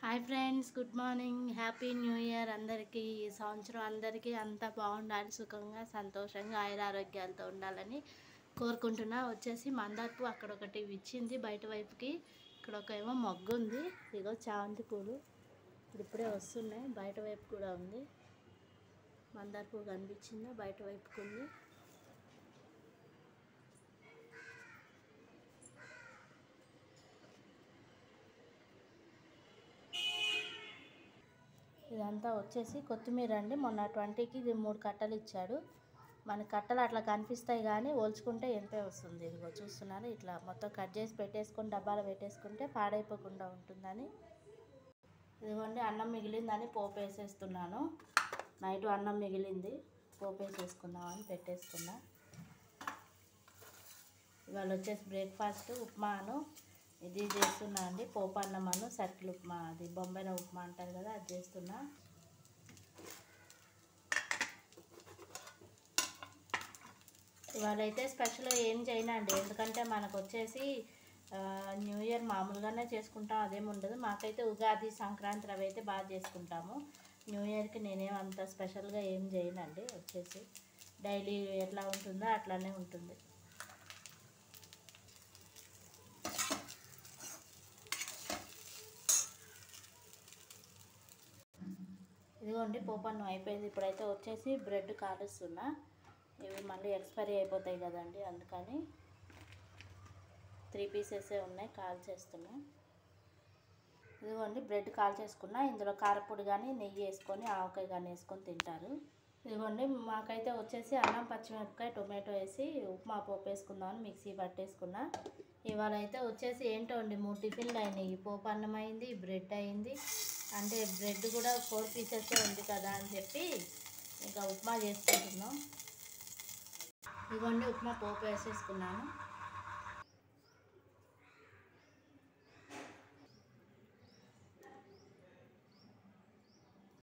Hi friends, good morning, happy new year అందరికీ. ఈ సంవత్సరం అందరికీ అంతా బాగుండాలి, సుఖంగా సంతోషంగా ఆయురారోగ్యాలతో ఉండాలని కోరుకుంటున్నా. వచ్చేసి మందారపు అక్కడ ఒకటి ఇచ్చింది బయట వైపుకి, ఇక్కడ ఒక ఏమో మొగ్గు ఉంది. ఇగో చామంతి పూలు ఇప్పుడే వస్తున్నాయి. బయట వైపు కూడా ఉంది మందార పువ్వు కనిపించిందా, బయట వైపుకు ఉంది. ఇదంతా వచ్చేసి కొత్తిమీర అండి. మొన్న 20కి ఇది 3 కట్టలు ఇచ్చాడు. మన కట్టలు అట్లా కనిపిస్తాయి కానీ ఓల్చుకుంటే ఎంతే వస్తుంది. ఇదిగో చూస్తున్నారు, ఇట్లా మొత్తం కట్ చేసి పెట్టేసుకొని డబ్బాలో పెట్టేసుకుంటే పాడైపోకుండా ఉంటుందని. ఇదిగోండి, అన్నం మిగిలిందని పోపు వేసేస్తున్నాను. నైట్ అన్నం మిగిలింది, పోపు వేసేసుకుందామని పెట్టేసుకున్నా. ఇవాళ వచ్చేసి బ్రేక్ఫాస్ట్ ఉప్మాను ఇది చేస్తున్నా అండి. పోపు అన్నమాను సర్కిల్ ఉప్మా, అది బొంబాయి ఉప్మా అంటారు కదా, అది చేస్తున్నా. ఇవాళ అయితే స్పెషల్ ఏం చేయను అండి, ఎందుకంటే మనకు వచ్చేసి న్యూ ఇయర్ మామూలుగానే చేసుకుంటాం, అదేమి ఉండదు. మాకైతే ఉగాది సంక్రాంతి అవి అయితే బాగా చేసుకుంటాము. న్యూ ఇయర్కి నేనేం అంత స్పెషల్గా ఏం చేయనండి. వచ్చేసి డైలీ ఎట్లా ఉంటుందో అట్లానే ఉంటుంది. ఇదిగోండి, పోపన్నం అయిపోయింది. ఇప్పుడైతే వచ్చేసి బ్రెడ్ కాలుస్తున్నా. ఇవి మళ్ళీ ఎక్స్పైరీ అయిపోతాయి కదండి, అందుకని 3 పీసెసే ఉన్నాయి, కాల్ చేస్తున్నా. ఇదిగోండి, బ్రెడ్ కాల్ చేసుకున్నా. ఇందులో కారపొడి కానీ నెయ్యి వేసుకొని ఆవకాయ కానీ వేసుకొని తింటారు. ఇదిగోండి, మాకైతే వచ్చేసి అన్నం పచ్చిమిరపకాయ టొమాటో వేసి ఉప్మా పోపు వేసుకుందామని మిక్సీ పట్టేసుకున్నా. ఇవాళ అయితే వచ్చేసి ఏంటో అండి, 3 టిఫిన్లు అయినాయి. పోపు అన్నం అయింది, బ్రెడ్ అయింది. అంటే బ్రెడ్ కూడా 4 పీసెస్ ఉంది కదా అని చెప్పి ఇంకా ఉప్మా చేసుకుంటున్నాం. ఇదిగోండి, ఉప్మా పోపు వేసేసుకున్నాను.